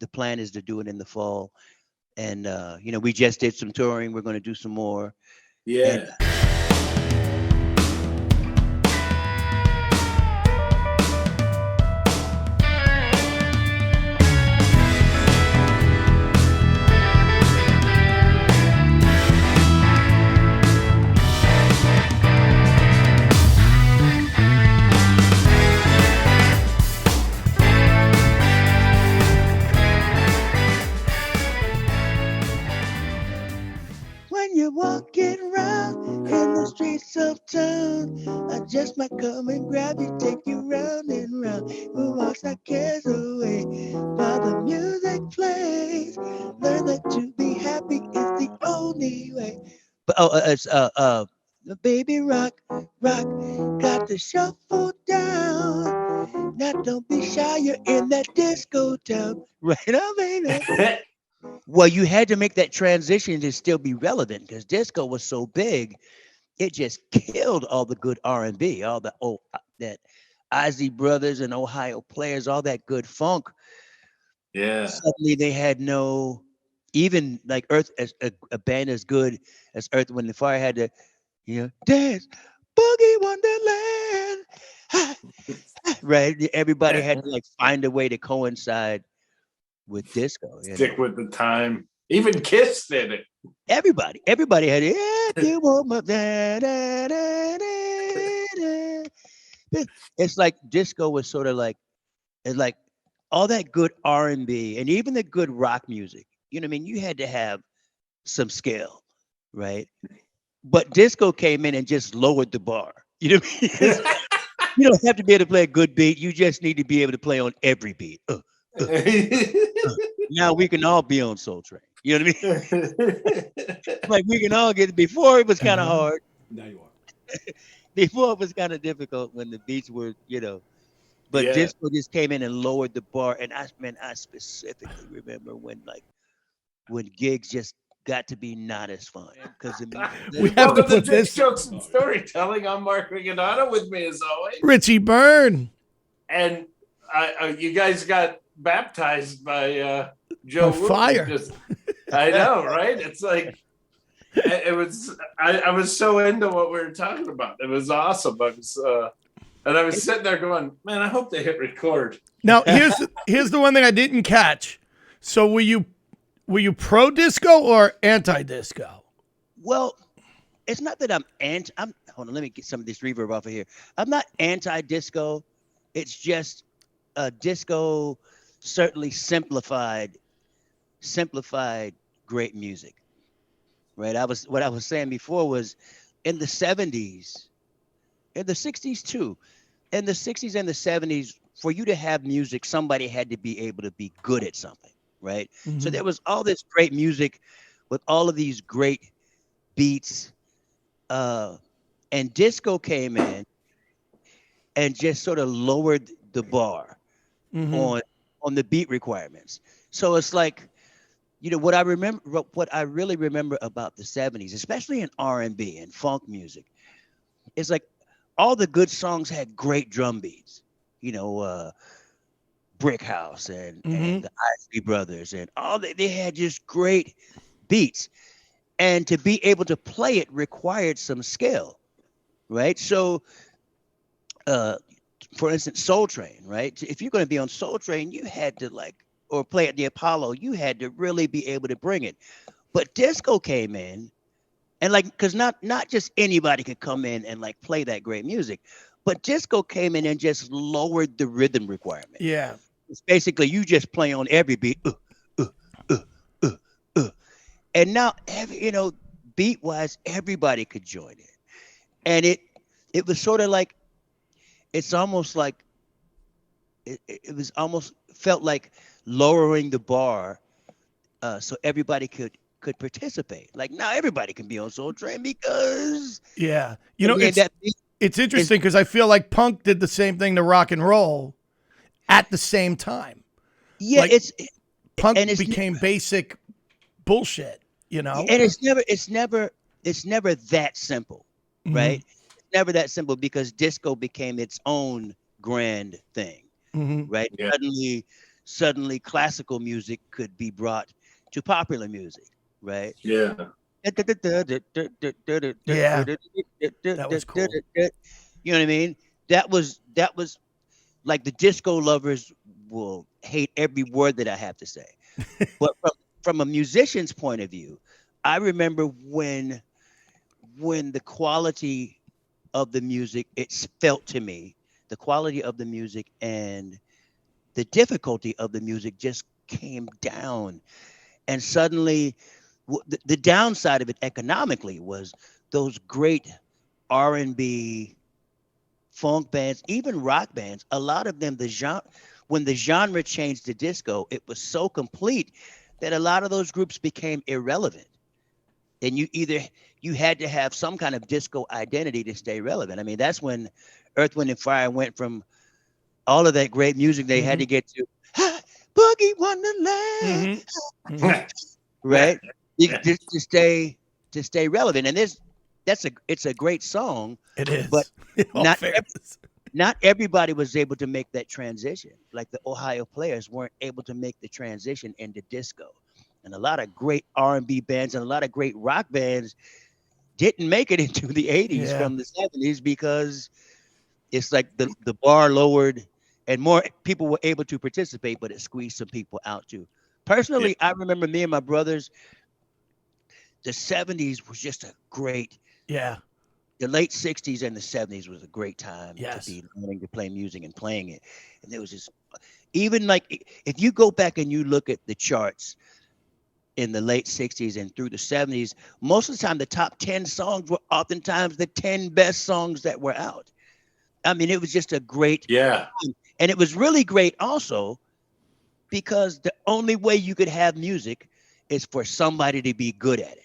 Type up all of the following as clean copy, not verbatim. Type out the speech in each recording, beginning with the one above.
the plan is to do it in the fall. And we just did some touring. We're going to do some more. And Yeah. when you're walking around in the streets of town, I just might come and grab you, take you round and round. We'll wash our cares away while the music plays. Learn that to be happy is the only way. But it's the baby rock, rock, got to shuffle down. Now don't be shy, you're in that disco town, right on, baby. Well, you had to make that transition to still be relevant because disco was so big, it just killed all the good R&B, all the that Ozzy Brothers and Ohio Players, all that good funk. Yeah. Suddenly they had no, even like Earth, as a band as good as Earth, Wind and Fire had to, dance, boogie wonderland, right? Everybody had to like find a way to coincide with disco. Stick with the time. Even Kiss did it. Everybody had it. If you want my da, da, da, da, da. It's like disco was sort of like, it's like all that good R&B and even the good rock music. You know what I mean? You had to have some skill, right? But disco came in and just lowered the bar. You know what I mean? You don't have to be able to play a good beat. You just need to be able to play on every beat. Now we can all be on Soul Train. You know what I mean? Like we can all get. Before it was kind of hard. Now you are. Before it was kind of difficult when the beats were, But disco just came in and lowered the bar. And I specifically remember when gigs just got to be not as fun because we have to put this jokes and storytelling. I'm Mark Riccadonna, with me as always, Richie Byrne, and you guys got baptized by Joe Wooten. Fire. I know, right? It's like it was. I was so into what we were talking about. It was awesome. And I was sitting there going, "Man, I hope they hit record." Now here's the one thing I didn't catch. So were you pro disco or anti disco? Well, it's not that I'm hold on, let me get some of this reverb off of here. I'm not anti disco. It's just disco certainly simplified great music, right? What I was saying before was in the 70s, in the 60s too, in the 60s and the 70s, for you to have music, somebody had to be able to be good at something, right? Mm-hmm. So there was all this great music with all of these great beats, and disco came in and just sort of lowered the bar on the beat requirements. So it's like, what I really remember about the 70s, especially in R&B and funk music, is like all the good songs had great drum beats, Brick House and the Isley Brothers and all they had just great beats. And to be able to play it required some skill, right? So, for instance, Soul Train, right? If you're going to be on Soul Train, you had to or play at the Apollo, you had to really be able to bring it. But disco came in and because not just anybody could come in and play that great music, but disco came in and just lowered the rhythm requirement. Yeah. It's basically you just play on every beat. And now, beat wise, everybody could join in. And it was sort of like, it's almost like, it was almost felt like lowering the bar so everybody could participate. Like now everybody can be on Soul Train because it's interesting because I feel like punk did the same thing to rock and roll at the same time. Yeah, punk became basic bullshit, And it's never that simple, right? It's never that simple because disco became its own grand thing, right? Yeah. suddenly classical music could be brought to popular music, right? Yeah. Yeah, that was cool. You know what I mean? That was like the disco lovers will hate every word that I have to say. But from a musician's point of view, I remember when the quality of the music, it felt to me, the quality of the music and the difficulty of the music just came down. And suddenly, the downside of it economically was those great R&B, funk bands, even rock bands. A lot of them, when the genre changed to disco, it was so complete that a lot of those groups became irrelevant. And you had to have some kind of disco identity to stay relevant. I mean, that's when Earth, Wind, and Fire went from all of that great music they had to get to Boogie Wonderland, right? To stay relevant. And it's a great song. It is. But not everybody was able to make that transition. Like the Ohio Players weren't able to make the transition into disco. And a lot of great R&B bands and a lot of great rock bands didn't make it into the 80s from the 70s because it's like the bar lowered and more people were able to participate, but it squeezed some people out too. Personally, I remember me and my brothers, the 70s was just a great. Yeah. The late 60s and the 70s was a great time Yes. to be learning to play music and playing it. And there was just, even like, if you go back and you look at the charts in the late 60s and through the 70s, most of the time the top 10 songs were oftentimes the 10 best songs that were out. I mean, it was just a great time. And it was really great also because the only way you could have music is for somebody to be good at it.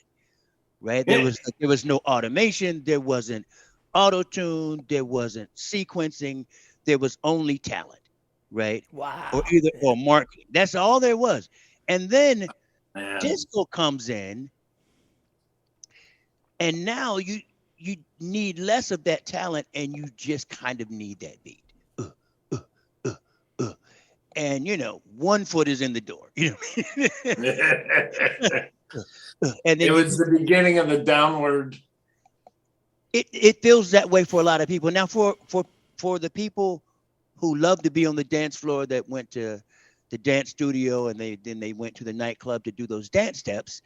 Right? There was no automation, there wasn't auto-tune, there wasn't sequencing, there was only talent, right? Wow. Or marketing. That's all there was. And then disco comes in, and now you need less of that talent, and you just kind of need that beat. And one foot is in the door. And then it was the beginning of the downward. It feels that way for a lot of people. Now, for the people who love to be on the dance floor, that went to the dance studio and then they went to the nightclub to do those dance steps.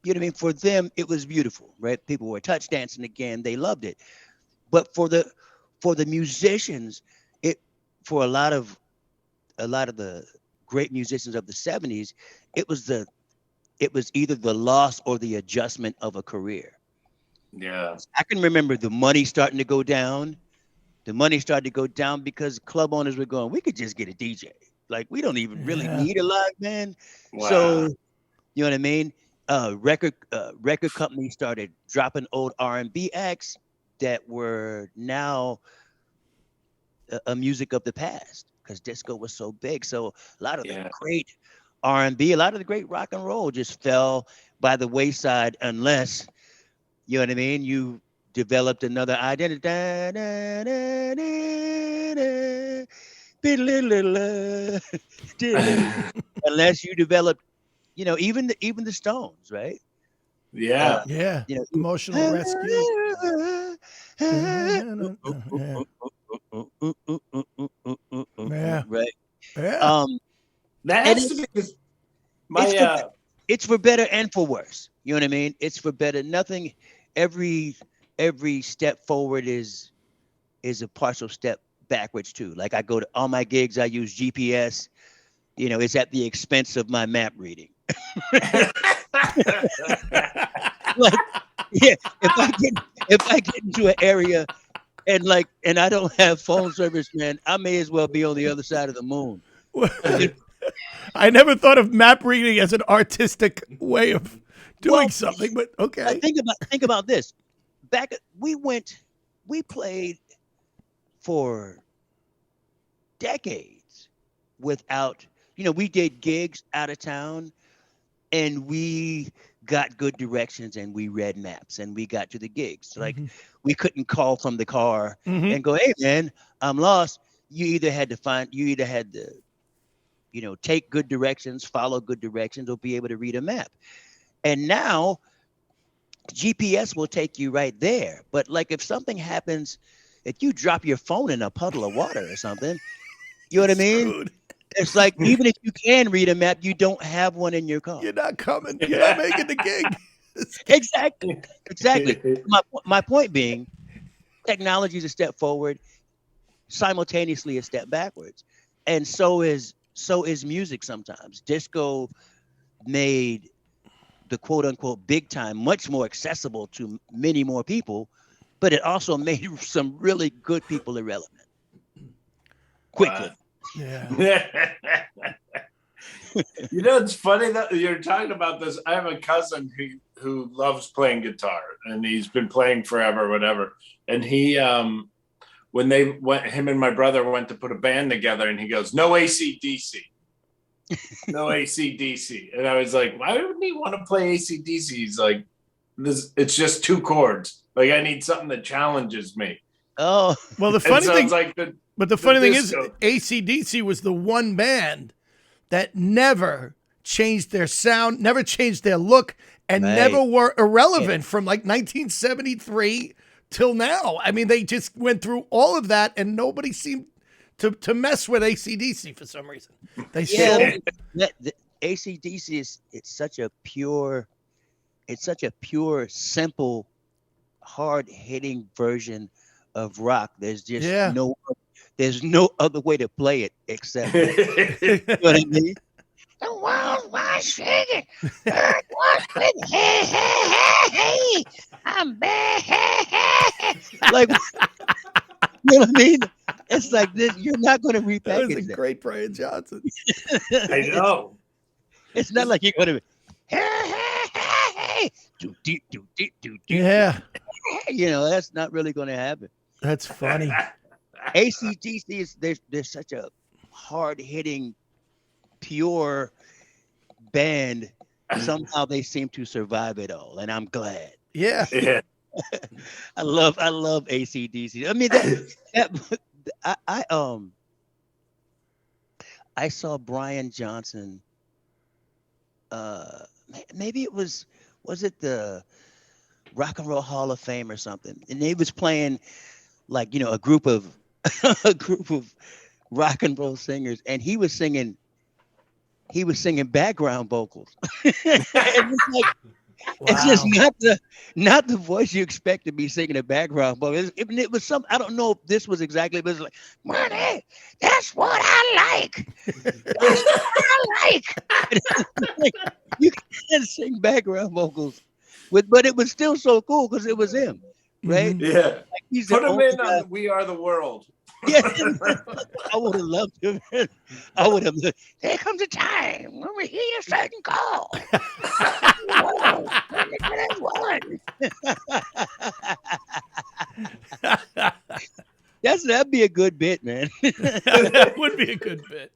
You know what I mean? For them, it was beautiful, right? People were touch dancing again. They loved it. But for the musicians, for a lot of the great musicians of the 70s, it was either the loss or the adjustment of a career. Yeah. I can remember the money starting to go down. The money started to go down because club owners were going, we could just get a DJ. Like, we don't even really need a live band. Wow. So, you know what I mean? Record companies started dropping old R&B acts that were now a music of the past because disco was so big. So a lot of the great R&B, a lot of the great rock and roll just fell by the wayside unless, you know what I mean, you developed another identity. Unless you developed, even the Stones, right? Yeah. Emotional rescue. Right. That has to be it's for better and for worse. You know what I mean? It's for better. Nothing. Every step forward is a partial step backwards too. Like, I go to all my gigs, I use GPS. It's at the expense of my map reading. Like, if I get into an area and I don't have phone service, man, I may as well be on the other side of the moon. I never thought of map reading as an artistic way of doing something, but okay. Think about this. We played for decades without, we did gigs out of town and we got good directions and we read maps and we got to the gigs. Like, we couldn't call from the car and go, hey man, I'm lost. You either had to take good directions, follow good directions, or be able to read a map. And now GPS will take you right there. But like if something happens, if you drop your phone in a puddle of water or something, you know what I mean? Screwed. It's like even if you can read a map, you don't have one in your car. You're not coming. You're not making the gig. Exactly. My point being, technology is a step forward, simultaneously a step backwards, and so is music. Sometimes disco made the quote unquote big time much more accessible to many more people, but it also made some really good people irrelevant quickly. Yeah. It's funny that you're talking about this. I have a cousin who loves playing guitar, and he's been playing forever, whatever. And he, when him and my brother went to put a band together, and he goes, "No AC/DC, no AC/DC." And I was like, "Why would he want to play AC/DC?" He's like, "It's just 2 chords. Like I need something that challenges me." Oh, well, the funny thing, like the funny thing is, disco. AC/DC was the one band that never changed their sound, never changed their look, and never were irrelevant from like 1973 till now. I mean, they just went through all of that, and nobody seemed to mess with AC/DC for some reason. They the AC/DC it's such a pure, simple, hard hitting version of rock. There's just there's no other way to play it except you know what I mean? The world was shaking. Hey, I'm bad. Like, you know what I mean? It's like this. You're not going to repackage that. Was a great Brian Johnson. I know. It's not like you're going to. Yeah. That's not really going to happen. That's funny. AC/DC is there's such a hard hitting, pure band. Somehow they seem to survive it all, and I'm glad. Yeah. I love AC/DC. I mean, I saw Brian Johnson. Maybe it was it the Rock and Roll Hall of Fame or something, and he was playing like a group of rock and roll singers, and he was singing background vocals. It's like, it's just not the voice you expect to be singing a background vocal. It was some, I don't know if this was exactly, but it was like, "Money, that's what I like. That's what I like." Like, you can't sing background vocals but it was still so cool because it was him, right? Yeah. Like, he's put him in guy. on We Are the World. Yeah, I would have loved him. I would have. There comes a time when we hear a certain call. That'd be a good bit, man. That would be a good bit.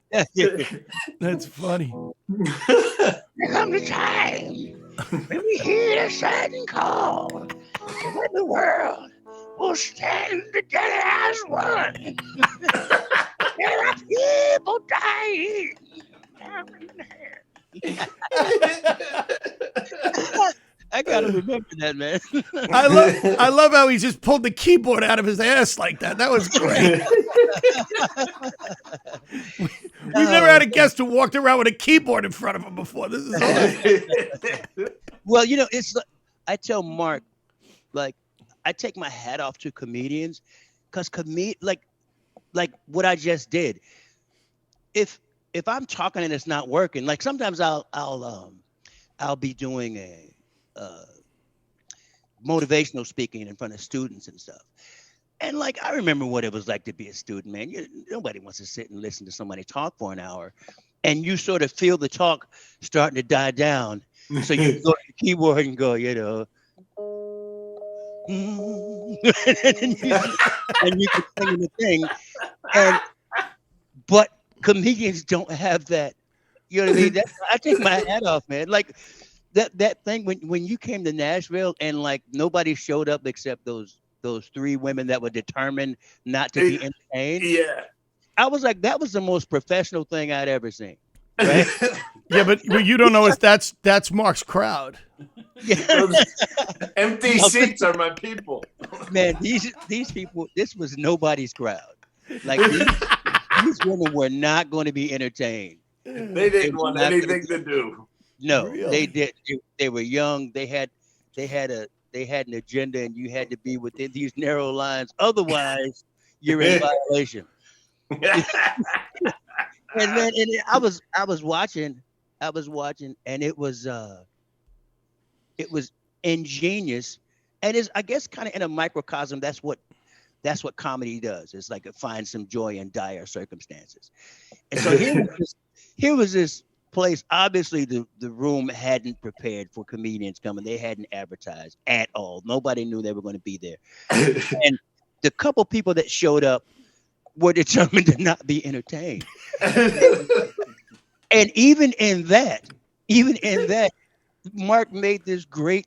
That's funny. There comes a time when we hear a certain call. When the world will stand together as one. There are people dying. I gotta remember that, man. I love how he just pulled the keyboard out of his ass like that. That was great. We've never had a guest who walked around with a keyboard in front of him before. This is awesome. Well, it's I tell Mark, like, I take my hat off to comedians because like what I just did. If I'm talking and it's not working, like sometimes I'll be doing a motivational speaking in front of students and stuff. And like, I remember what it was like to be a student, man. Nobody wants to sit and listen to somebody talk for an hour, and you sort of feel the talk starting to die down. So you go to the keyboard and go, and you can sing the thing. But comedians don't have that. You know what I mean? I take my hat off, man. Like that thing when you came to Nashville and like nobody showed up except those 3 women that were determined not to be entertained. Yeah. I was like, that was the most professional thing I'd ever seen. right? Yeah, but what you don't know is that's Mark's crowd. Those empty seats are my people. Man, these people, this was nobody's crowd. Like these women were not going to be entertained. They didn't want anything to do. No, Really? they did. They were young. They had an agenda, and you had to be within these narrow lines. Otherwise, you're in violation. And then I was watching, and it was ingenious, and is, I guess, kind of in a microcosm. That's what comedy does. It's like it finds some joy in dire circumstances. And so here was this place. Obviously, the room hadn't prepared for comedians coming. They hadn't advertised at all. Nobody knew they were going to be there. And the couple people that showed up were determined to not be entertained. And even in that, Mark made this great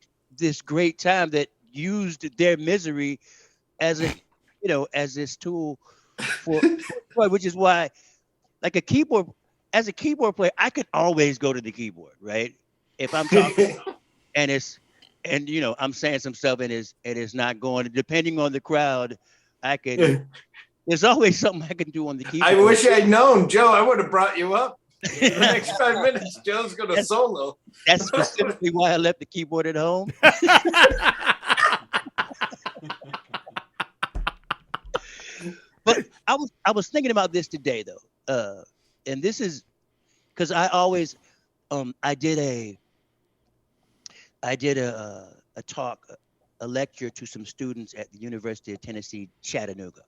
time that used their misery as this tool for which is why, like, as a keyboard player, I could always go to the keyboard, right? If I'm talking and I'm saying some stuff and it's not going, depending on the crowd, I can. There's always something I can do on the keyboard. I wish I'd known, Joe. I would have brought you up. In the next 5 minutes, Joe's going to solo. That's specifically why I left the keyboard at home. But I was thinking about this today, though, and this is because I always I did a talk, a lecture to some students at the University of Tennessee, Chattanooga,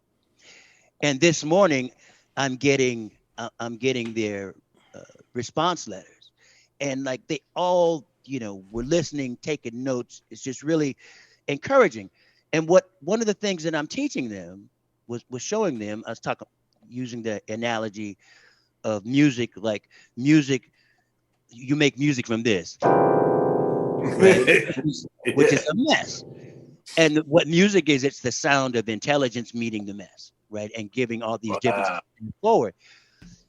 and this morning I'm getting their response letters, and like they all were listening, taking notes. It's just really encouraging. And one of the things that I'm teaching them was showing them, I was using the analogy of music, like music, you make music from this, right? Which is a mess. And what music is, it's the sound of intelligence meeting the mess, right? And giving all these differences forward.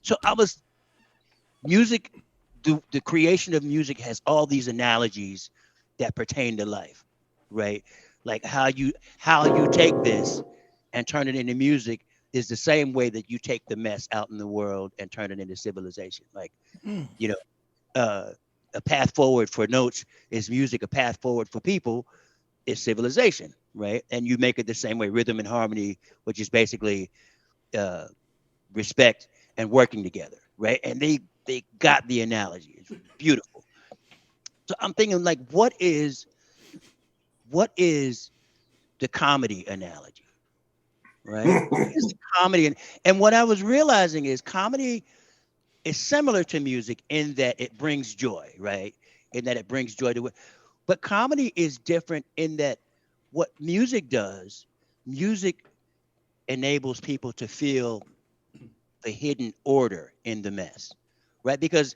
So music, the creation of music has all these analogies that pertain to life, right? Like how you take this and turn it into music is the same way that you take the mess out in the world and turn it into civilization. Like, a path forward for notes is music. A path forward for people is civilization, right? And you make it the same way, rhythm and harmony, which is basically respect and working together, right? And they got the analogy. It's beautiful. So I'm thinking, like, what is the comedy analogy, right? What is the comedy? And what I was realizing is comedy is similar to music in that it brings joy, right? In that it brings joy to it. But comedy is different in that what music does, music enables people to feel the hidden order in the mess, right? Because,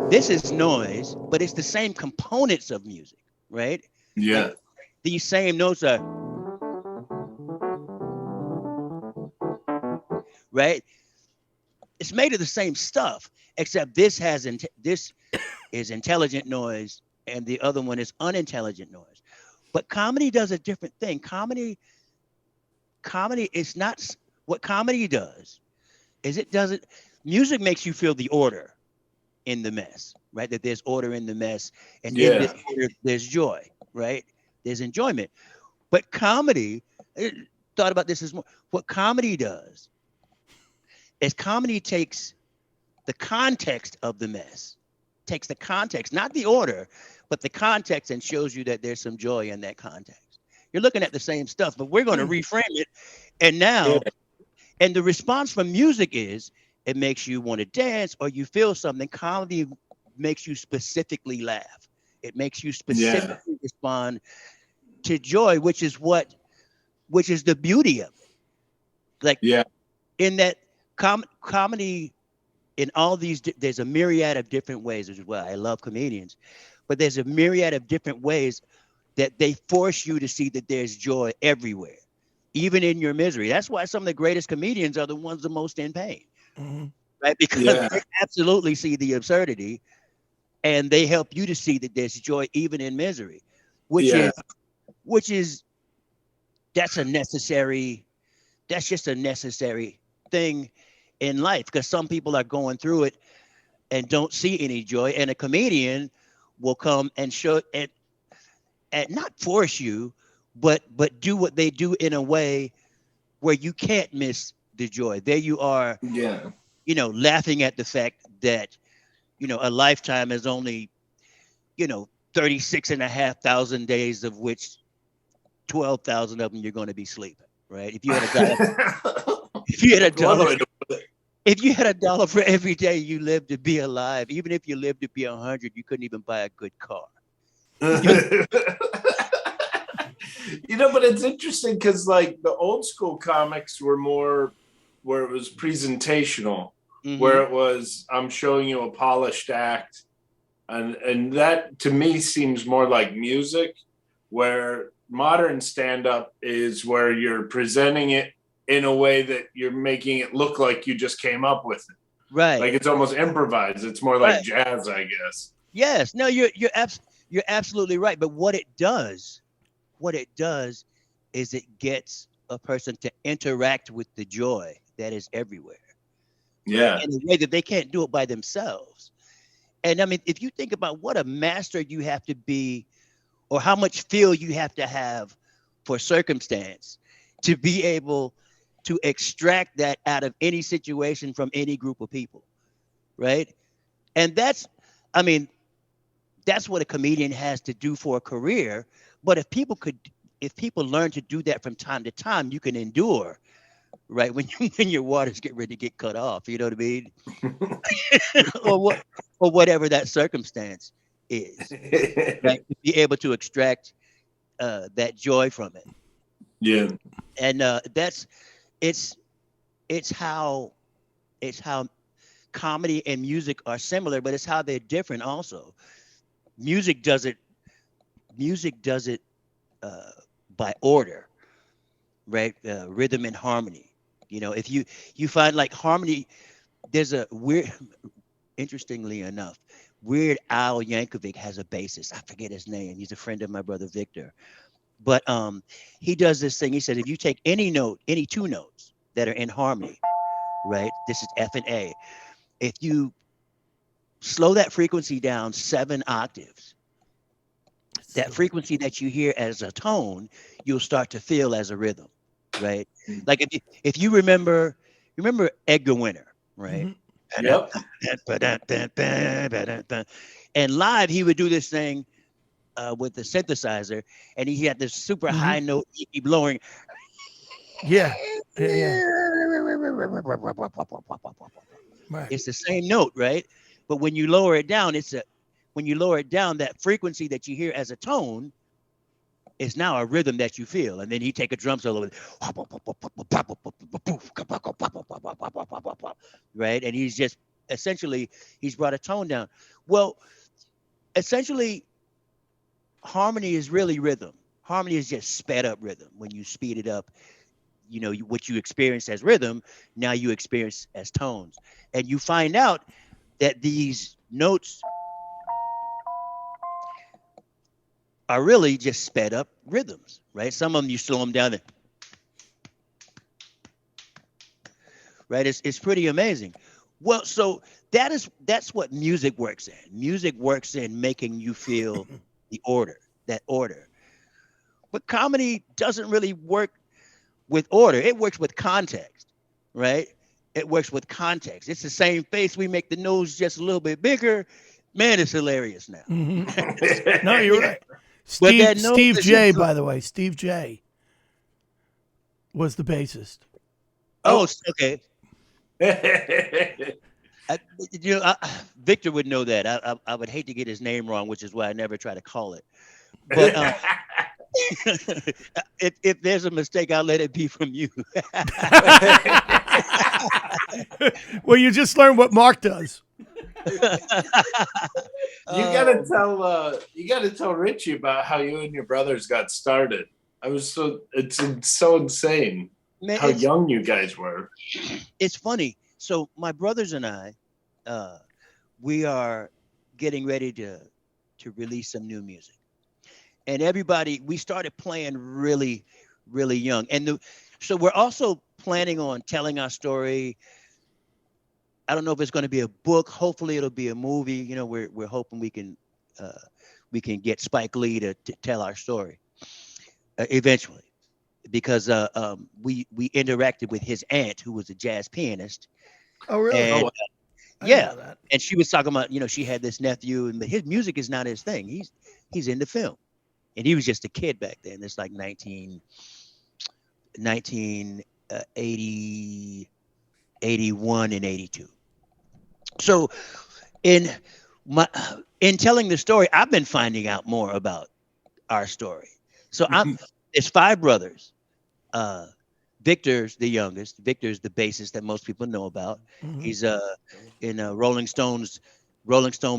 this is noise, but it's the same components of music, right? Yeah. Like, these same notes are, right? It's made of the same stuff, except this is intelligent noise and the other one is unintelligent noise. But comedy does a different thing. Comedy is not, what comedy does is music makes you feel the order in the mess, right? That there's order in the mess, and in this order, there's joy, right? There's enjoyment. But comedy, I thought about this as more, what comedy does is comedy takes the context of the mess, takes the context, not the order, but the context, and shows you that there's some joy in that context. You're looking at the same stuff, but we're going to reframe it. And now, and the response from music is, it makes you want to dance or you feel something. Comedy makes you specifically laugh. It makes you specifically respond to joy, which is the beauty of it. Like, in that comedy, in all these, there's a myriad of different ways as well. I love comedians, but there's a myriad of different ways that they force you to see that there's joy everywhere, even in your misery. That's why some of the greatest comedians are the ones the most in pain. Mm-hmm. right? Because they absolutely see the absurdity, and they help you to see that there's joy even in misery, which is that's just a necessary thing in life, because some people are going through it and don't see any joy, and a comedian will come and show and not force you, but do what they do in a way where you can't miss the joy. There you are, laughing at the fact that, a lifetime is only, 36,500 days, of which 12,000 of them you're going to be sleeping, right? If you had a dollar for every day you lived to be alive, even if you lived to be 100, you couldn't even buy a good car. But it's interesting because like the old school comics were more where it was presentational, where it was, I'm showing you a polished act. And that to me seems more like music, where modern stand-up is where you're presenting it in a way that you're making it look like you just came up with it. Right. Like it's almost improvised. It's more like jazz, I guess. Yes. No, you're absolutely right. But what it does is it gets a person to interact with the joy that is everywhere. Yeah. In a way that they can't do it by themselves. And I mean, if you think about what a master you have to be, or how much feel you have to have for circumstance to be able to extract that out of any situation from any group of people, right? And that's what a comedian has to do for a career. But if people learn to do that from time to time, you can endure, right? When your waters get ready to get cut off, you know what I mean? or whatever that circumstance is, right? To be able to extract that joy from it. Yeah. And it's how comedy and music are similar, but it's how they're different also. Music does it by order, right? Rhythm and harmony. If you find like harmony, there's a interestingly enough, Weird Al Yankovic has a bassist. I forget his name. He's a friend of my brother Victor. But he does this thing. He said, if you take any two notes that are in harmony, right? This is F and A. If you slow that frequency down 7 octaves, that frequency that you hear as a tone, you'll start to feel as a rhythm, right? Like if you remember Edgar Winter, right? Yep. And live, he would do this thing with the synthesizer, and he had this super high note he keep lowering. Yeah. Right. It's the same note, right? But when you lower it down, that frequency that you hear as a tone is now a rhythm that you feel. And then he take a drum solo with right? And he's just he's brought a tone down. Well, essentially, harmony is really rhythm. Harmony is just sped up rhythm. When you speed it up, what you experience as rhythm, now you experience as tones. And you find out that these notes are really just sped up rhythms, right? Some of them you slow them down, right? It's pretty amazing. Well, so that's what music works in. Music works in making you feel that order. But comedy doesn't really work with order. It works with context, right? It works with context. It's the same face. We make the nose just a little bit bigger. Man, it's hilarious now. No, you're right. Steve J, by the way, Steve J was the bassist. Oh, okay. Victor would know that. I would hate to get his name wrong, which is why I never try to call it. But if there's a mistake, I'll let it be from you. Well, you just learned what Mark does. You gotta tell Richie about how you and your brothers got started. It's so insane, man, how young you guys were. It's funny. So my brothers and I, we are getting ready to release some new music, and we started playing really, really young, so we're also planning on telling our story. I don't know if it's going to be a book. Hopefully, it'll be a movie. You know, we're hoping we can get Spike Lee to tell our story eventually, because we interacted with his aunt, who was a jazz pianist. Oh, really? And, I didn't yeah, know that. and she was talking about, she had this nephew, and his music is not his thing. He's into film, and he was just a kid back then. It's like 1980, 81 and 82. So in telling the story, I've been finding out more about our story. So there's 5 brothers. Victor's the youngest. Victor's the bassist that most people know about. Mm-hmm. He's in Rolling Stone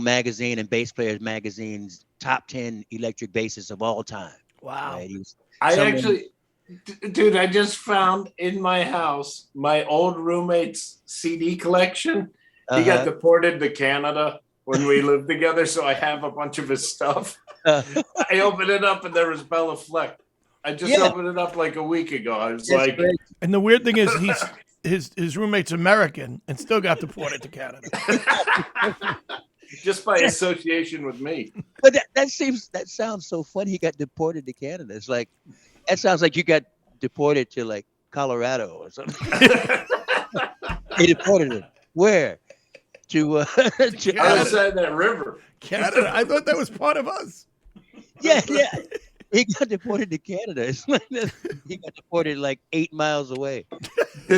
magazine and Bass Players magazine's top 10 electric bassists of all time. Wow. Right? Dude, I just found in my house my old roommate's CD collection. He got deported to Canada when we lived together, so I have a bunch of his stuff. I opened it up and there was Bella Fleck. I just opened it up like a week ago. I was like, great. And the weird thing is, his roommate's American and still got deported to Canada. Just by association with me. But that sounds so funny. He got deported to Canada. It's like, that sounds like you got deported to like Colorado or something. He deported him. Where? To outside that river. Canada. I thought that was part of us. Yeah. He got deported to Canada. It's like he got deported like 8 miles away. He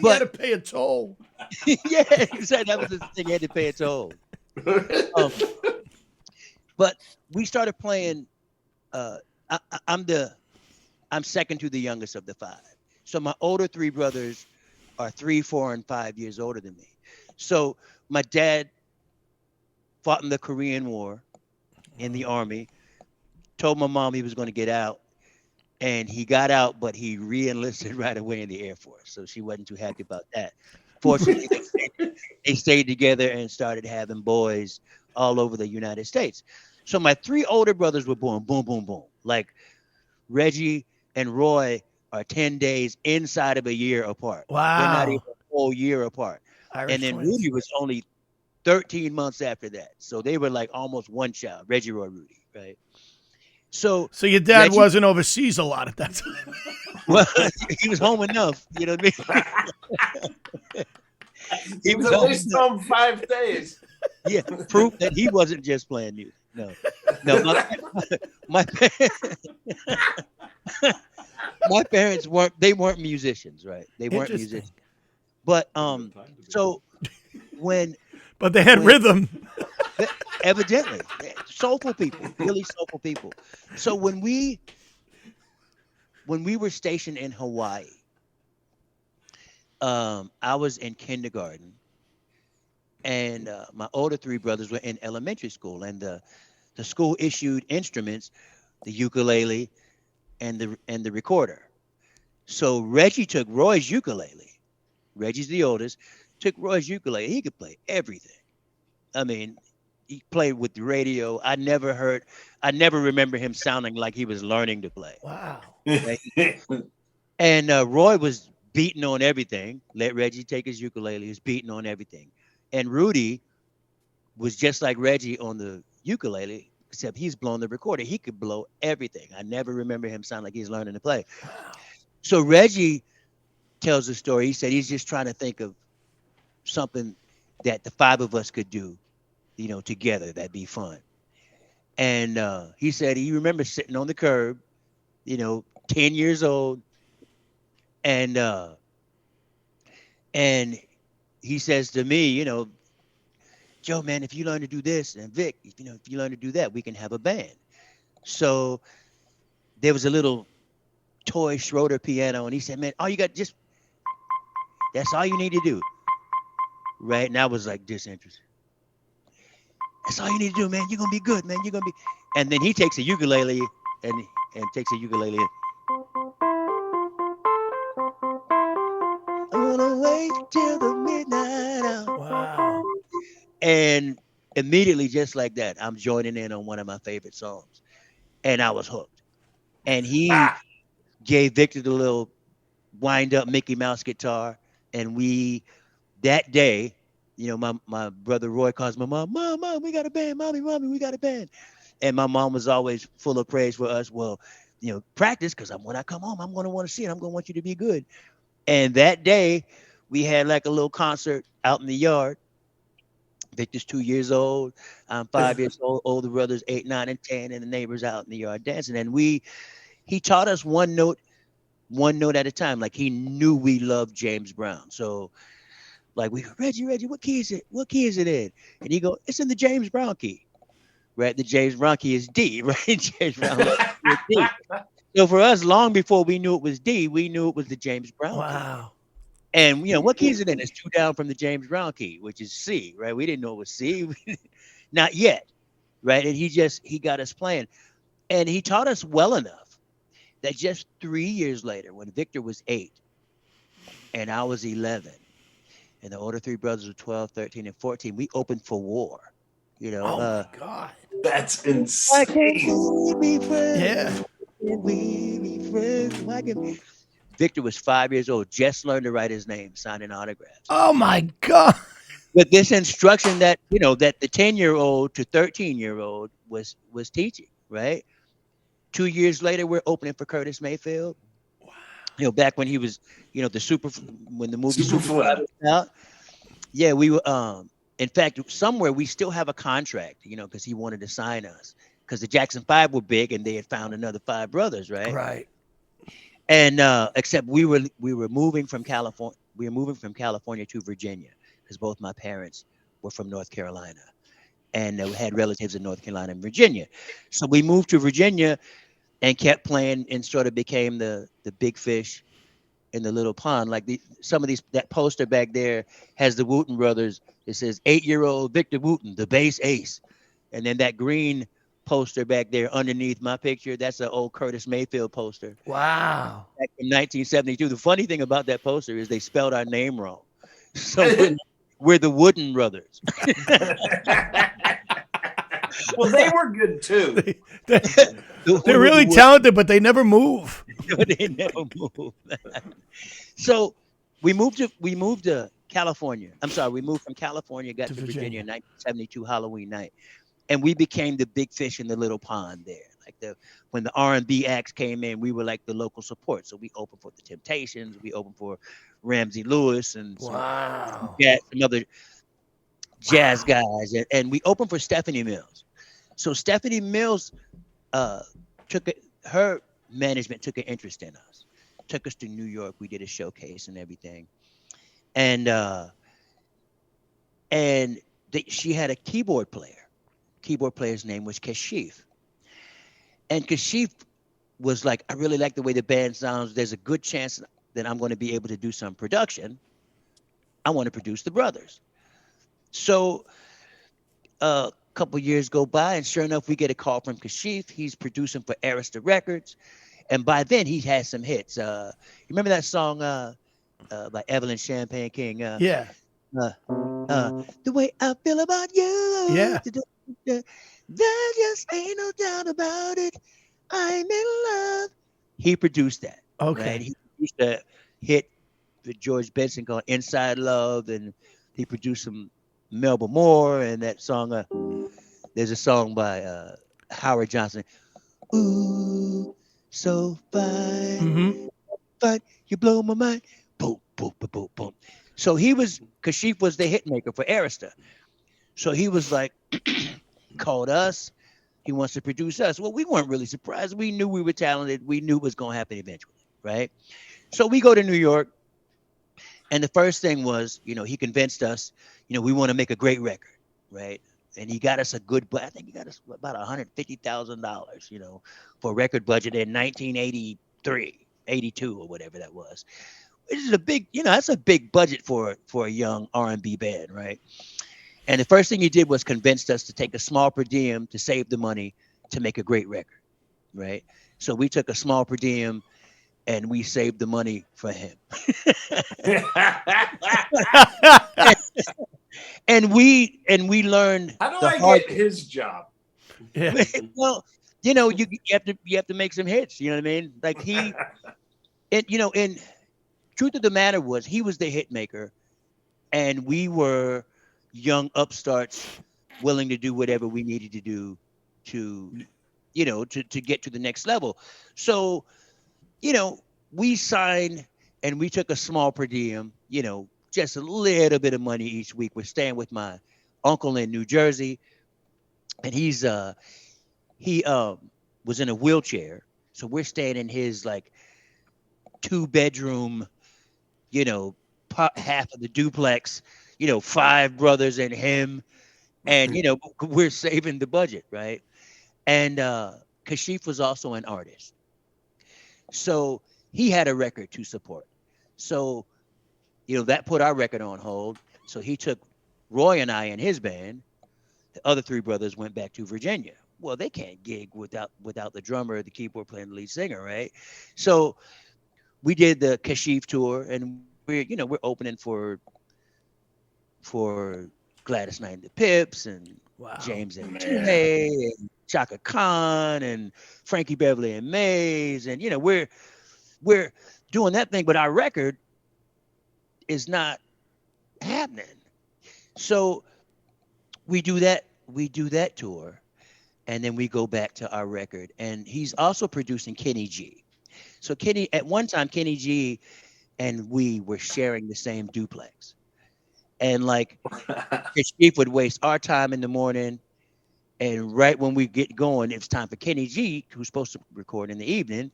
had to pay a toll. Yeah, exactly. That was the thing. He had to pay a toll. But we started playing. I'm second to the youngest of the 5. So my older 3 brothers are 3, 4, and 5 years older than me. So my dad fought in the Korean War in the Army, told my mom he was going to get out, and he got out, but he re-enlisted right away in the Air Force. So she wasn't too happy about that. Fortunately, they stayed together and started having boys all over the United States. So my 3 older brothers were born, boom, boom, boom. Like Reggie and Roy are 10 days inside of a year apart. Wow. They're not even a whole year apart. Irish and then twins. Rudy was only 13 months after that. So they were like almost one child, Reggie, Roy, Rudy, right? So your dad wasn't overseas a lot at that time. Well, he was home enough, you know what I mean? He was at least home 5 days. Yeah, proof that he wasn't just playing music. No, my parents weren't musicians, right? They weren't musicians. But so but they had rhythm. Evidently, soulful people, really soulful people. So when we were stationed in Hawaii, I was in kindergarten, and my older 3 brothers were in elementary school, and the school issued instruments, the ukulele, and the recorder. So Reggie took Roy's ukulele. Reggie's the oldest. Took Roy's ukulele. He could play everything. I mean, he played with the radio. I never remember him sounding like he was learning to play. Wow. Right? And Roy was beating on everything. Let Reggie take his ukulele. He was beating on everything. And Rudy was just like Reggie on the ukulele, except he's blowing the recorder. He could blow everything. I never remember him sound like he's learning to play. Wow. So Reggie tells the story. He said he's just trying to think of something that the 5 of us could do, together. That'd be fun. And he said he remembers sitting on the curb, 10 years old, and he says to me, Joe, man, if you learn to do this, and Vic, if you learn to do that, we can have a band. So there was a little toy Schroeder piano, and he said, man, that's all you need to do. Right? And I was like disinterested. That's all you need to do, man. You're going to be good, man. You're going to be. And then he takes a ukulele and takes a ukulele. gonna wait till the midnight hour. Wow. And immediately, just like that, I'm joining in on one of my favorite songs. And I was hooked. And he gave Victor the little wind up Mickey Mouse guitar. And that day, my brother Roy calls my mom, Mom, we got a band. Mommy, we got a band. And my mom was always full of praise for us. Well, practice, because when I come home, I'm going to want to see it. I'm going to want you to be good. And that day, we had like a little concert out in the yard. Victor's 2 years old. I'm 5 years old. Older brothers 8, 9, and 10, and the neighbors out in the yard dancing. And he taught us one note at a time. Like, he knew we loved James Brown. So, like, Reggie, what key is it? What key is it in? And he go, it's in the James Brown key. Right? The James Brown key is D, right? James Brown is D. So for us, long before we knew it was D, we knew it was the James Brown key. And what key is it in? It's 2 down from the James Brown key, which is C, right? We didn't know it was C. Not yet. Right? And he got us playing. And he taught us well enough that just 3 years later, when Victor was 8 and I was 11, and the older 3 brothers were 12, 13, and 14, we opened for War. Oh my God. That's insane. Why can't we be friends? Yeah. Can we be friends? Why can't we? Victor was 5 years old, just learned to write his name, signing autographs. Oh my God. With this instruction that, that the 10-year-old to 13-year-old was teaching, right? 2 years later, we're opening for Curtis Mayfield. Wow. Back when he was, when the movie Superfly was out. Yeah, we were, in fact, somewhere we still have a contract, because he wanted to sign us. Because the Jackson 5 were big and they had found another 5 brothers, right? Right. And except we were moving from California. We were moving from California to Virginia because both my parents were from North Carolina, and we had relatives in North Carolina and Virginia. So we moved to Virginia and kept playing, and sort of became the big fish in the little pond. Like that poster back there has the Wooten brothers. It says 8-year-old Victor Wooten, the bass ace, and then that green poster back there underneath my picture, that's an old Curtis Mayfield poster. Wow. Back in 1972. The funny thing about that poster is they spelled our name wrong. So we're the Wooten brothers. Well, they were good too. They're really talented, but they never move. They never move. So we moved to California. I'm sorry, we moved from California, got to Virginia in 1972 Halloween night. And we became the big fish in the little pond there. Like when the R&B acts came in, we were like the local support. So we opened for the Temptations, we opened for Ramsey Lewis and some other jazz guys, and we opened for Stephanie Mills. So Stephanie Mills her management took an interest in us, took us to New York. We did a showcase and everything, and she had a keyboard player. Keyboard player's name was Kashif. And Kashif was like, I really like the way the band sounds. There's a good chance that I'm going to be able to do some production. I want to produce the brothers. So a couple years go by, and sure enough, we get a call from Kashif. He's producing for Arista Records. And by then, he had some hits. You remember that song by Evelyn Champagne King? Yeah. The way I feel about you. Yeah. There just ain't no doubt about it. I'm in love. He produced that. Okay. Right? He produced a hit with George Benson called Inside Love, and he produced some Melba Moore and that song. There's a song by Howard Johnson. Ooh, so fine. Mm-hmm. Fine, you blow my mind. Boom, boom, boom, boom, boom. So Kashif was the hit maker for Arista. So he was like, called us. He wants to produce us. Well, we weren't really surprised. We knew we were talented. We knew it was going to happen eventually, right? So we go to New York, and the first thing was, he convinced us, we want to make a great record, right? And he got us I think he got us about $150,000, for a record budget in 1983, 82 or whatever that was. Which is a big, that's a big budget for a young R&B band, right? And the first thing he did was convinced us to take a small per diem to save the money to make a great record, right? So we took a small per diem, and we saved the money for him. and we learned How do the I hard get his job? Yeah. well, you have to make some hits, you know what I mean? Like and truth of the matter was he was the hit maker and we were young upstarts willing to do whatever we needed to do to to get to the next level. So, we signed and we took a small per diem, just a little bit of money each week. We're staying with my uncle in New Jersey, and he was in a wheelchair. So we're staying in his like 2-bedroom, half of the duplex, 5 brothers and him. And, we're saving the budget, right? And Kashif was also an artist. So he had a record to support. So, that put our record on hold. So he took Roy and I and his band. The other 3 brothers went back to Virginia. Well, they can't gig without the drummer, the keyboard player, and the lead singer, right? So we did the Kashif tour, and we're opening for Gladys Knight and the Pips and James and Jay and Chaka Khan and Frankie Beverly and Mays, and we're doing that thing, but our record is not happening. So we do that tour, and then we go back to our record, and he's also producing Kenny G. So at one time, Kenny G and we were sharing the same duplex. And like, Chief would waste our time in the morning. And right when we get going, it's time for Kenny G, who's supposed to record in the evening.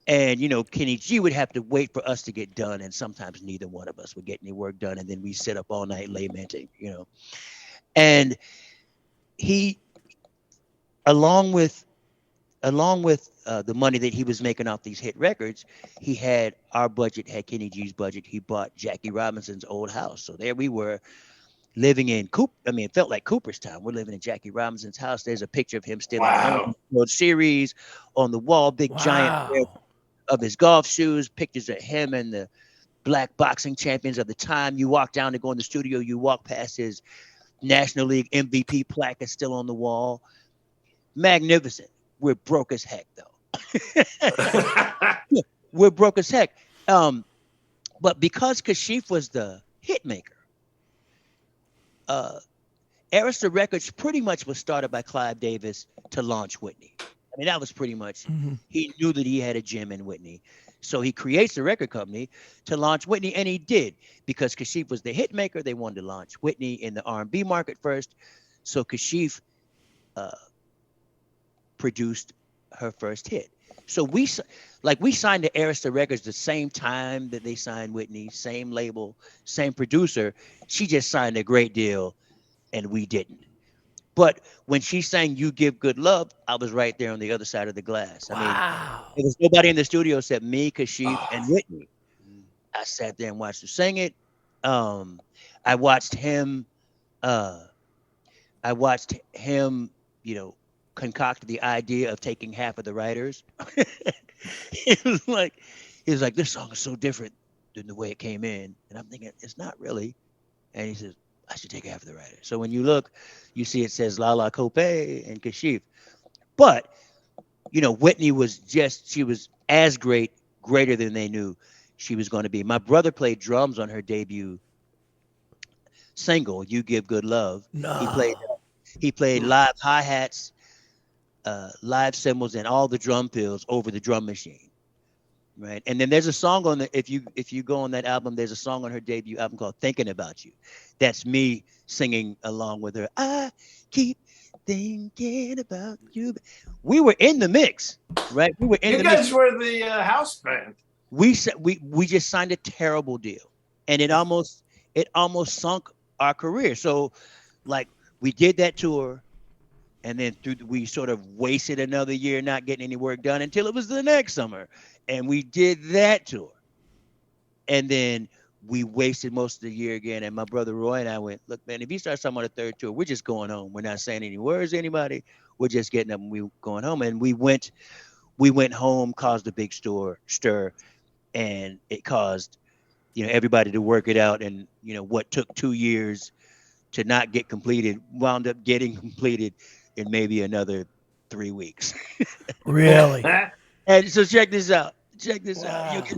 And, Kenny G would have to wait for us to get done. And sometimes neither one of us would get any work done. And then we sit up all night lamenting, And he, along with the money that he was making off these hit records, he had our budget, had Kenny G's budget. He bought Jackie Robinson's old house. So there we were living in it felt like Cooperstown. We're living in Jackie Robinson's house. There's a picture of him still in the World Series on the wall, big giant pair of his golf shoes, pictures of him and the black boxing champions of the time. You walk down to go in the studio, you walk past his National League MVP plaque is still on the wall. Magnificent. We're broke as heck, though. We're broke as heck. But because Kashif was the hit maker, Arista Records pretty much was started by Clive Davis to launch Whitney. I mean, that was pretty much, he knew that he had a gem in Whitney. So he creates a record company to launch Whitney, and he did. Because Kashif was the hit maker, they wanted to launch Whitney in the R&B market first. So Kashif produced her first hit. So we signed to Arista Records the same time that they signed Whitney, same label, same producer. She just signed a great deal and we didn't. But when she sang You Give Good Love, I was right there on the other side of the glass. I mean, there was nobody in the studio except me, Kashif, and Whitney. I sat there and watched her sing it. I watched him, concoct the idea of taking half of the writers. He was like, this song is so different than the way it came in. And I'm thinking, it's not really. And he says, I should take half of the writers. So when you look, you see it says Lala Kope and Kashif. But, Whitney she was as greater than they knew she was going to be. My brother played drums on her debut single, You Give Good Love. No. He played live hi-hats, live cymbals, and all the drum fills over the drum machine, right? And then there's a song on if you go on that album, there's a song on her debut album called Thinking About You. That's me singing along with her. I keep thinking about you. We were in the mix, right? We were in the mix. You guys were the house band. We just signed a terrible deal, and it almost sunk our career. So, like, we did that tour. And then we sort of wasted another year not getting any work done until it was the next summer. And we did that tour. And then we wasted most of the year again. And my brother Roy and I went, look, man, if you start something on a third tour, we're just going home. We're not saying any words to anybody. We're just getting up and we're going home. And we went we went home, caused a big stir, and it caused, everybody to work it out. And, what took 2 years to not get completed wound up getting completed in maybe another 3 weeks. Really? And so check this out. Check this Wow. out.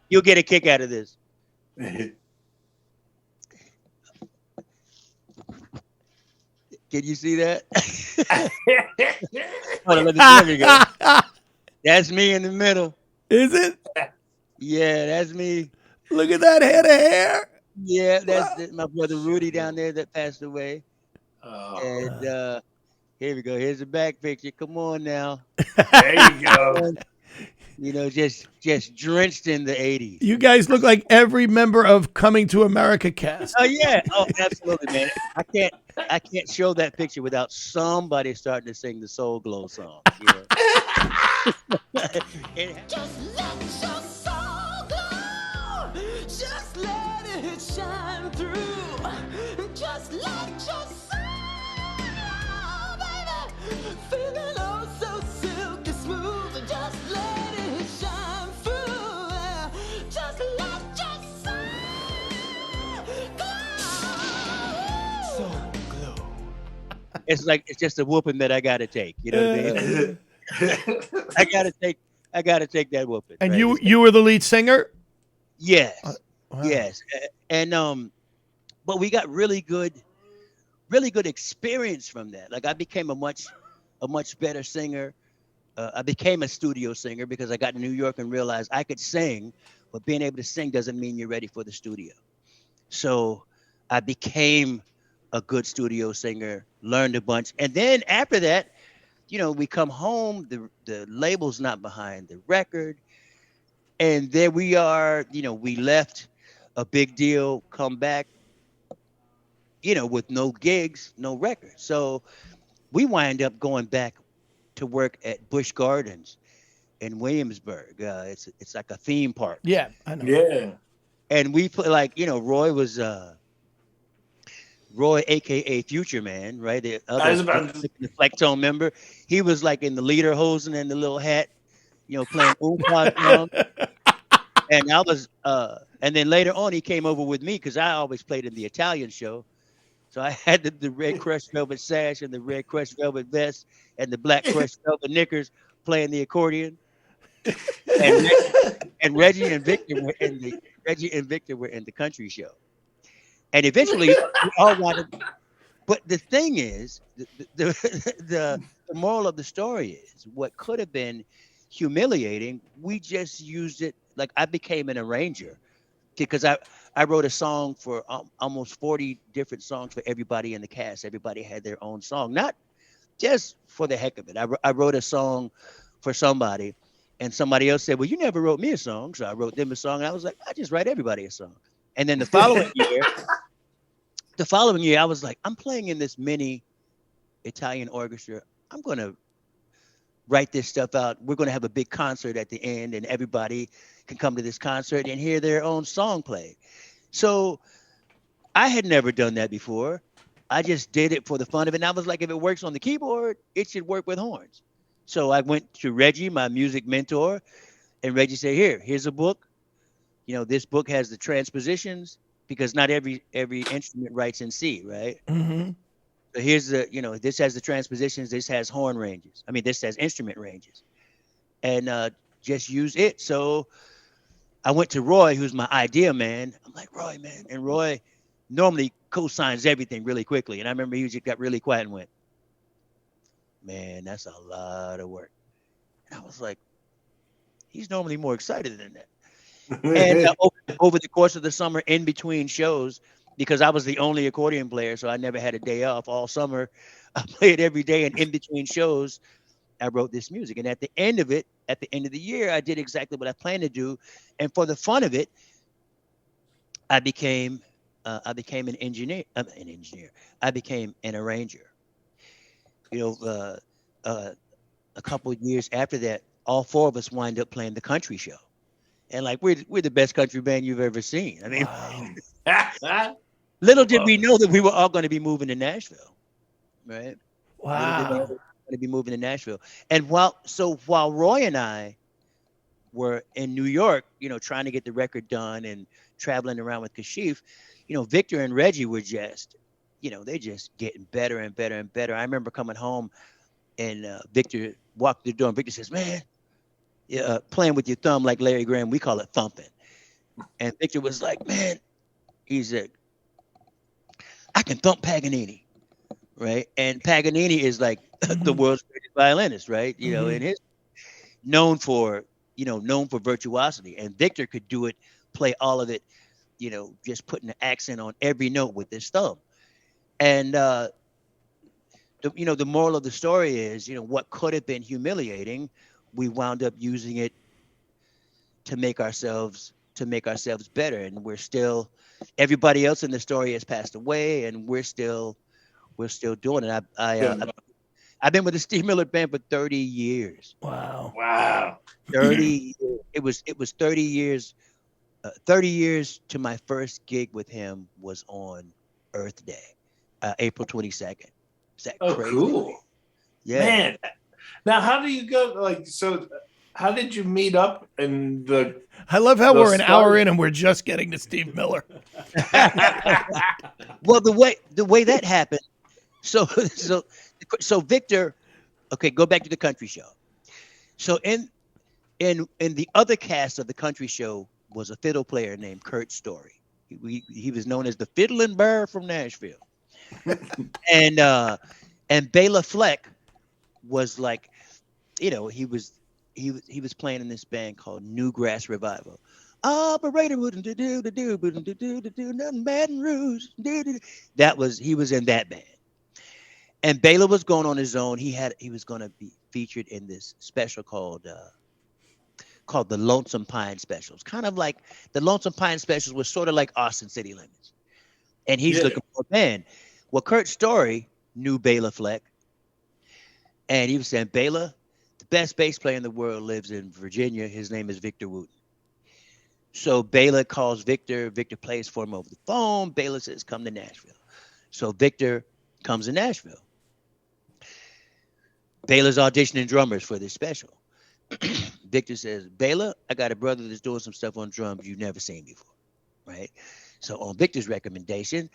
You'll get a kick out of this. Can you see that? Hold on, let me go. That's me in the middle. Is it? Yeah, that's me. Look at that head of hair. Yeah, that's my brother Rudy down there that passed away. And here we go. Here's the back picture. Come on now. There you go. Just drenched in the 80s. You guys look like every member of Coming to America cast. Oh yeah. Oh, absolutely, man. I can't show that picture without somebody starting to sing the Soul Glow song. Just let your soul glow. Just let it shine through. Just let your soul, baby, feeling oh so silky smooth. Just let it shine through. Just let your soul glow. Soul glow. It's just a whooping that I gotta take. You know what I mean? I gotta take that whooping. And right? you were the lead singer? Yes. Wow. Yes. And but we got really good experience from that. Like I became a much better singer. I became a studio singer because I got to New York and realized I could sing, but being able to sing doesn't mean you're ready for the studio. So I became a good studio singer, learned a bunch. And then after that, we come home, the label's not behind the record. And there we are, we left a big deal, come back, with no gigs, no records. So we wind up going back to work at Busch Gardens in Williamsburg. It's like a theme park. Yeah, I know. Yeah. And we put Roy was Roy, aka Future Man, right? The Flecktone member. He was like in the lederhosen and the little hat, playing oompa drum. And I was, and then later on he came over with me because I always played in the Italian show. So I had the red crushed velvet sash and the red crushed velvet vest and the black crushed velvet knickers playing the accordion. And Reggie and Victor were in the country show. And eventually we all wanted, but the thing is, the moral of the story is what could have been humiliating, we just used it. Like I became an arranger because I wrote a song for almost 40 different songs for everybody in the cast. Everybody had their own song, not just for the heck of it. I wrote a song for somebody and somebody else said, well, you never wrote me a song. So I wrote them a song. And I was like, I just write everybody a song. And then the following year, I was like, I'm playing in this mini Italian orchestra. I'm going to write this stuff out. We're going to have a big concert at the end and everybody can come to this concert and hear their own song played. So I had never done that before. I just did it for the fun of it. And I was like, if it works on the keyboard, it should work with horns. So I went to Reggie, my music mentor, and Reggie said, here's a book. This book has the transpositions because not every instrument writes in C, right? Mm-hmm. So here's this has the transpositions. This has horn ranges. I mean, this has instrument ranges. And just use it. So I went to Roy, who's my idea man. I'm like, Roy, man. And Roy normally co-signs everything really quickly. And I remember he just got really quiet and went, man, that's a lot of work. And I was like, he's normally more excited than that. And over the course of the summer, in between shows, because I was the only accordion player, so I never had a day off all summer. I played every day, and in between shows, I wrote this music. And at the end of the year, I did exactly what I planned to do. And for the fun of it, I became an engineer. I became an arranger. A couple of years after that, all four of us wind up playing the country show. And like we're the best country band you've ever seen. I mean, Wow. little did we know that we were all going to be moving to Nashville, right? Wow. Going to be moving to Nashville. And while Roy and I were in New York, trying to get the record done and traveling around with Kashif, Victor and Reggie were just, they're just getting better and better and better. I remember coming home and Victor walked through the door and Victor says, man, playing with your thumb like Larry Graham, we call it thumping. And Victor was like, man, he said, I can thump Paganini, right? And Paganini is like the world's greatest violinist, right? And his known for virtuosity. And Victor could do it, play all of it, just putting an accent on every note with his thumb. And the moral of the story is, what could have been humiliating, we wound up using it to make ourselves better. And we're still, everybody else in the story has passed away, and we're still doing it. I've been with the Steve Miller Band for 30 years. Wow. 30. It was 30 years. 30 years to my first gig with him was on Earth Day, April 22nd. Is that crazy? Cool. Yeah. Man. Now, how do you go? So how did you meet up in the? I love how we're an story? hour in and we're just getting to Steve Miller. Well, the way that happened. So Victor, okay, go back to the country show. So in the other cast of the country show was a fiddle player named Kurt Story. He was known as the Fiddlin' Bear from Nashville. And Bela Fleck was like, he was playing in this band called Newgrass Revival. Operator wouldn't do nothing bad in Rouge. He was in that band. And Bela was going on his own. He was going to be featured in this special called the Lonesome Pine Specials. Kind of like the Lonesome Pine Specials was sort of like Austin City Limits. And he's looking for a band. Well, Kurt Story knew Bela Fleck. And he was saying, Bela, the best bass player in the world lives in Virginia. His name is Victor Wooten. So Bela calls Victor. Victor plays for him over the phone. Bela says, come to Nashville. So Victor comes to Nashville. Bela's auditioning drummers for this special. Victor says, Bela, I got a brother that's doing some stuff on drums you've never seen before, right? So on Victor's recommendation,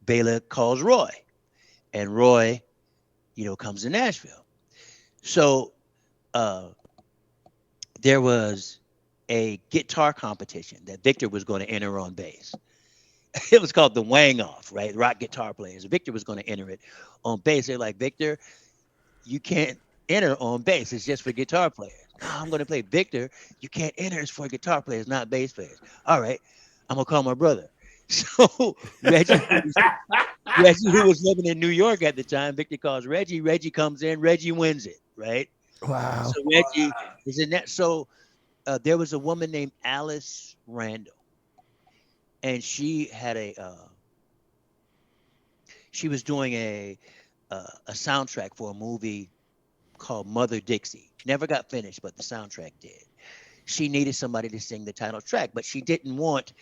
Bela calls Roy. And Roy, comes to Nashville. So there was a guitar competition that Victor was going to enter on bass. It was called the Wang Off, right? Rock guitar players. Victor was going to enter it on bass. They're like, Victor, you can't enter on bass. It's just for guitar players. No, I'm going to play. Victor, you can't enter. It's for guitar players, not bass players. All right. I'm going to call my brother. So Reggie, who was living in New York at the time, Victor calls Reggie. Reggie comes in. Reggie wins it, right? Wow. So Reggie is in that. So there was a woman named Alice Randall. And she had she was doing a soundtrack for a movie called Mother Dixie. Never got finished, but the soundtrack did. She needed somebody to sing the title track, but she didn't want,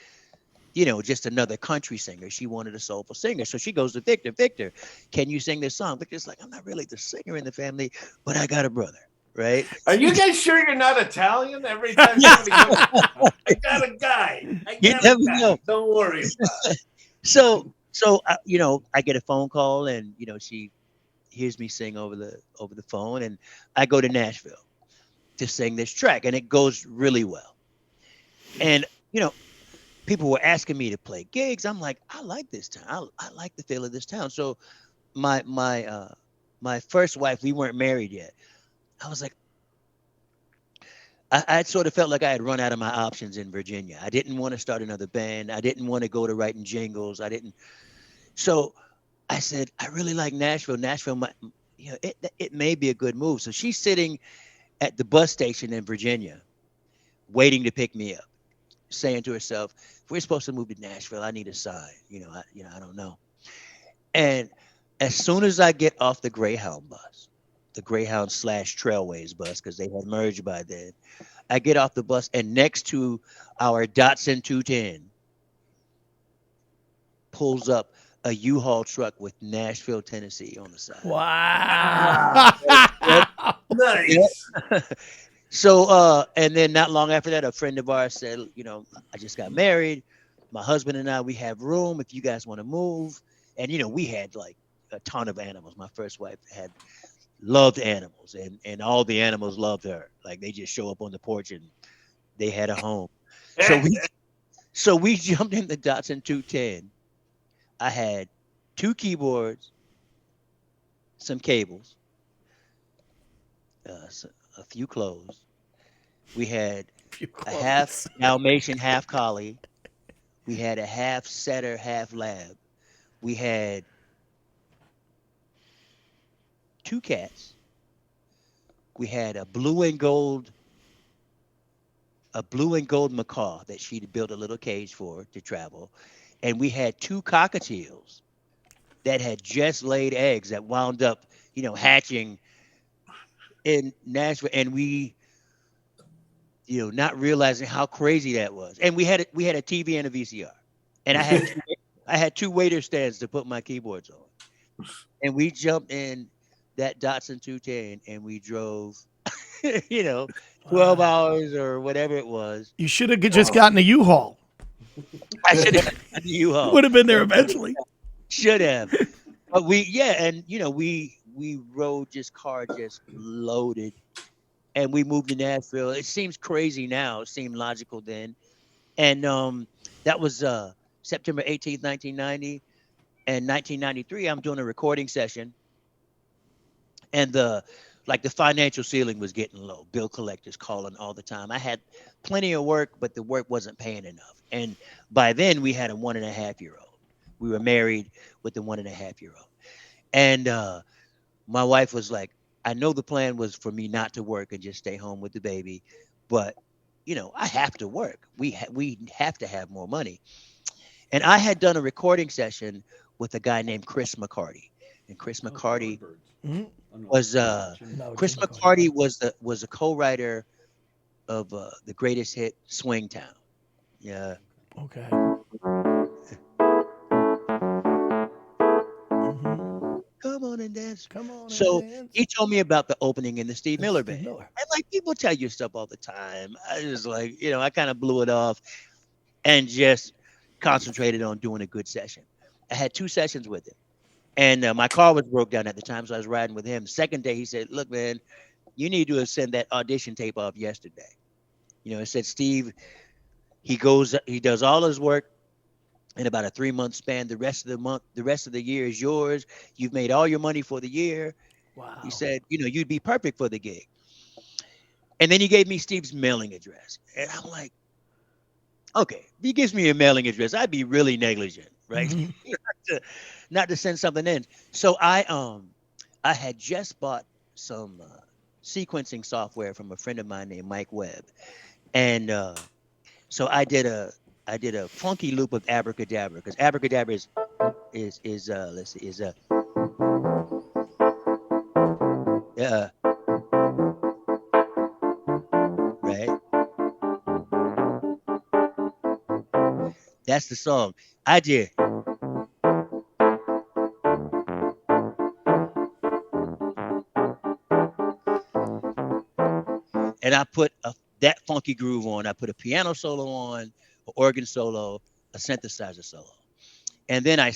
just another country singer. She wanted a soulful singer. So she goes to Victor. Victor, can you sing this song? Victor's like, I'm not really the singer in the family, but I got a brother. Right? Are you guys sure you're not Italian? Every time somebody goes, I got a guy. Know. Don't worry about it. So I get a phone call, and she hears me sing over the phone, and I go to Nashville to sing this track, and it goes really well. And people were asking me to play gigs. I'm like, I like this town. I like the feel of this town. So my first wife, we weren't married yet. I was like, I sort of felt like I had run out of my options in Virginia. I didn't want to start another band. I didn't want to go to writing jingles. So I said, I really like Nashville. Nashville, it may be a good move. So she's sitting at the bus station in Virginia, waiting to pick me up, saying to herself, if we're supposed to move to Nashville, I need a sign. I don't know. And as soon as I get off the Greyhound bus, the Greyhound / Trailways bus, because they had merged by then, I get off the bus, and next to our Datsun 210 pulls up a U-Haul truck with Nashville, Tennessee on the side. Wow. Nice. So, and then not long after that, a friend of ours said, I just got married. My husband and I, we have room if you guys want to move. And, we had like a ton of animals. My first wife loved animals, and all the animals loved her. Like they just show up on the porch and they had a home. So we jumped in the Datsun 210. I had 2 keyboards, some cables, a few clothes. We had a half Dalmatian, half collie. We had a half setter, half lab. We had 2 cats. We had a blue and gold macaw that she'd built a little cage for to travel. And we had 2 cockatiels that had just laid eggs that wound up, hatching in Nashville. And we, not realizing how crazy that was. And we had a TV and a VCR. And I had 2 waiter stands to put my keyboards on. And we jumped in that Datsun 210 and we drove, 12 hours or whatever it was. You should have just gotten a U-Haul. I should have gotten a U-Haul. Would have been there eventually. Should have. But we rode car just loaded. And we moved to Nashville. It seems crazy now. It seemed logical then. And that was September 18th, 1990. And 1993, I'm doing a recording session. And the financial ceiling was getting low. Bill collectors calling all the time. I had plenty of work, but the work wasn't paying enough. And by then we had a 1.5-year-old. We were married with a 1.5-year-old. And my wife was like, I know the plan was for me not to work and just stay home with the baby, but I have to work. We have to have more money. And I had done a recording session with a guy named Chris McCarty. And Chris McCarty was a co-writer of the greatest hit Swing Town. Yeah. Okay. Come on and dance. Come on. So and dance. he told me about the opening in the Steve Miller Steve Band. Miller. And like people tell you stuff all the time. I was like, I kind of blew it off and just concentrated on doing a good session. I had 2 sessions with him. And my car was broke down at the time, so I was riding with him. Second day, he said, look, man, you need to send that audition tape off yesterday. It said, Steve, he does all his work in about a 3-month span. The rest of the year is yours. You've made all your money for the year. Wow. He said, you'd be perfect for the gig. And then he gave me Steve's mailing address. And I'm like, okay, if he gives me a mailing address, I'd be really negligent, right? not to send something in. So I had just bought some sequencing software from a friend of mine named Mike Webb. And so I did a funky loop of abracadabra, because abracadabra is right. That's the song. I did. And I put that funky groove on. I put a piano solo on, an organ solo, a synthesizer solo. And then I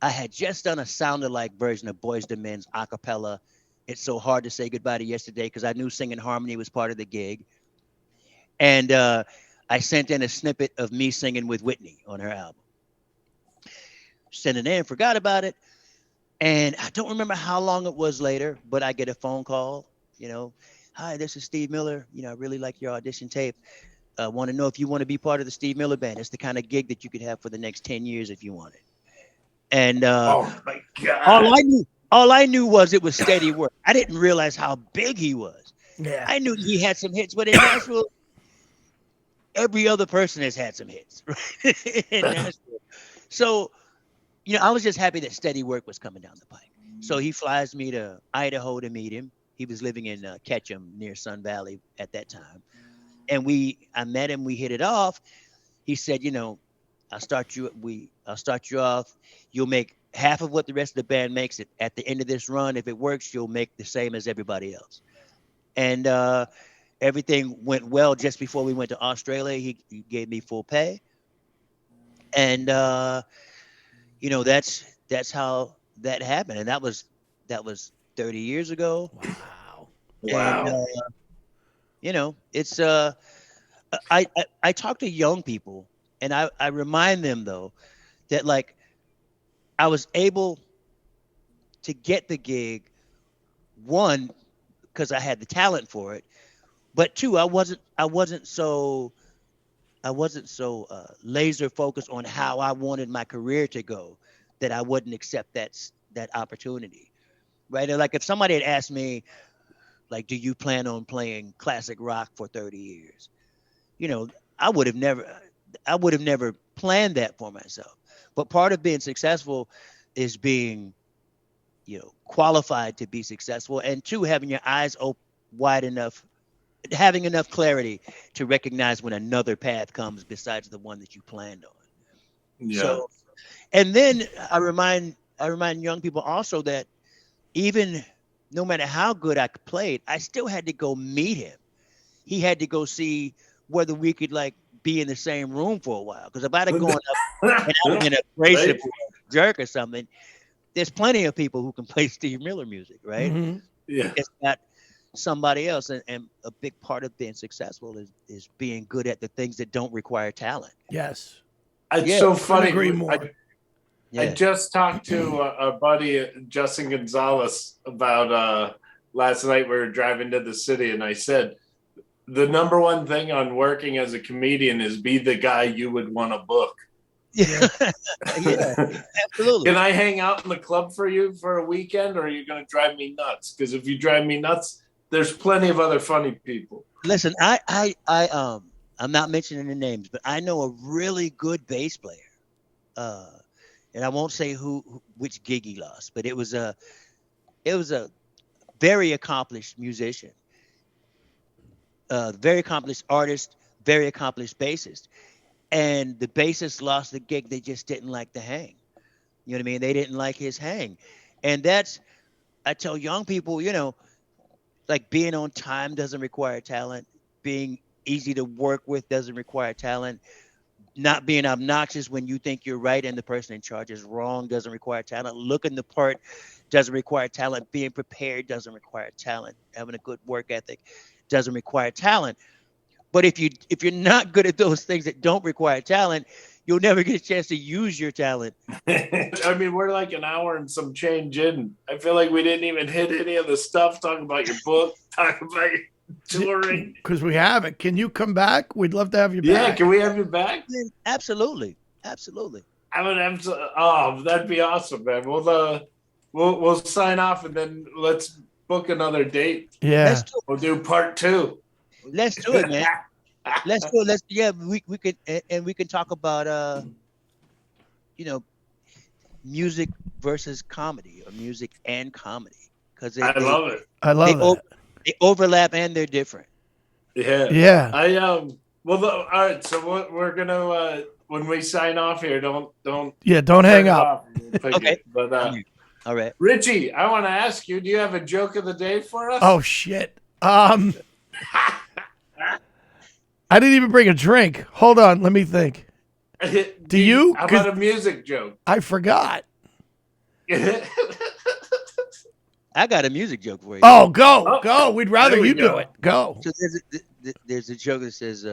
had just done a sound-alike version of Boyz II Men's a cappella, It's So Hard to Say Goodbye to Yesterday, because I knew singing harmony was part of the gig. And I sent in a snippet of me singing with Whitney on her album. Sent it in, forgot about it. And I don't remember how long it was later, but I get a phone call, hi, this is Steve Miller. I really like your audition tape. I want to know if you want to be part of the Steve Miller Band. It's the kind of gig that you could have for the next 10 years if you wanted. And oh my God. All I knew was it was steady work. I didn't realize how big he was. Yeah. I knew he had some hits, but in Nashville, every other person has had some hits, right? In Nashville. So, I was just happy that steady work was coming down the pike. So he flies me to Idaho to meet him. He was living in Ketchum near Sun Valley at that time. And I met him, we hit it off. He said, I'll start you off. You'll make half of what the rest of the band makes. It at the end of this run, if it works, you'll make the same as everybody else. And everything went well just before we went to Australia. He gave me full pay, and that's how that happened. And that was 30 years ago. Wow. Wow. And, it's I talk to young people, and I remind them though that like I was able to get the gig, one, because I had the talent for it, but two, I wasn't so laser focused on how I wanted my career to go that I wouldn't accept that opportunity, right? And like if somebody had asked me, like, do you plan on playing classic rock for 30 years? I would have never planned that for myself. But part of being successful is being, qualified to be successful, and two, having your eyes wide enough, having enough clarity to recognize when another path comes besides the one that you planned on. Yeah. So, and then I remind young people also that even no matter how good I played, I still had to go meet him. He had to go see whether we could like be in the same room for a while. Because if I'd have gone up and I'd been abrasive or a jerk or something, there's plenty of people who can play Steve Miller music, right? Mm-hmm. Yeah. It's not somebody else. And a big part of being successful is being good at the things that don't require talent. Yes. It's so Couldn't funny. agree more. I just talked to a buddy, Justin Gonzalez, about last night. We were driving to the city, and I said, the number one thing on working as a comedian is be the guy you would want to book. Yeah, yeah, absolutely. Can I hang out in the club for you for a weekend, or are you going to drive me nuts? Because if you drive me nuts, there's plenty of other funny people. Listen, I'm not mentioning the names, but I know a really good bass player. And I won't say which gig he lost, but it was a very accomplished musician, very accomplished artist, very accomplished bassist. And the bassist lost the gig. They just didn't like the hang. You know what I mean? They didn't like his hang. And I tell young people, like being on time doesn't require talent. Being easy to work with doesn't require talent. Not being obnoxious when you think you're right and the person in charge is wrong doesn't require talent. Looking the part doesn't require talent. Being prepared doesn't require talent. Having a good work ethic doesn't require talent. But if you're not good at those things that don't require talent, you'll never get a chance to use your talent. I mean, we're like an hour and some change in. I feel like we didn't even hit any of the stuff. Talk about your book. Talk about your touring. Because we haven't. Can you come back? We'd love to have you back. Yeah, can we have you back? Absolutely. I would have to. Oh, that'd be awesome, man. We'll sign off and then let's book another date. Yeah. We'll do part 2. Let's do it, man. Let's do it. We could, and we can talk about music versus comedy, or music and comedy, because I love it. I love that. They overlap and they're different. Yeah. Yeah. All right. So we're gonna when we sign off here, don't hang up. Okay. But all right, Richie, I want to ask you: do you have a joke of the day for us? Oh shit. I didn't even bring a drink. Hold on, let me think. Do you? How about a music joke? I forgot. I got a music joke for you. Oh, go. We'd rather you do it. Go. So there's a joke that says,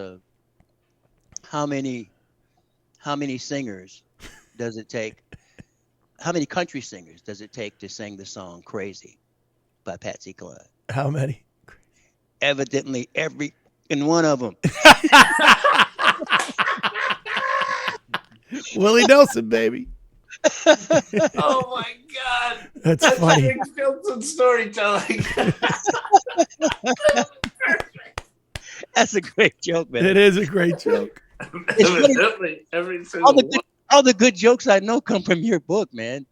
how many singers does it take? How many country singers does it take to sing the song "Crazy" by Patsy Cline? How many? Evidently, every one of them. Willie Nelson, baby. Oh my God, that's funny. Big skills in storytelling. That's a great joke, man. It is a great joke. Every single all the good jokes I know come from your book, man.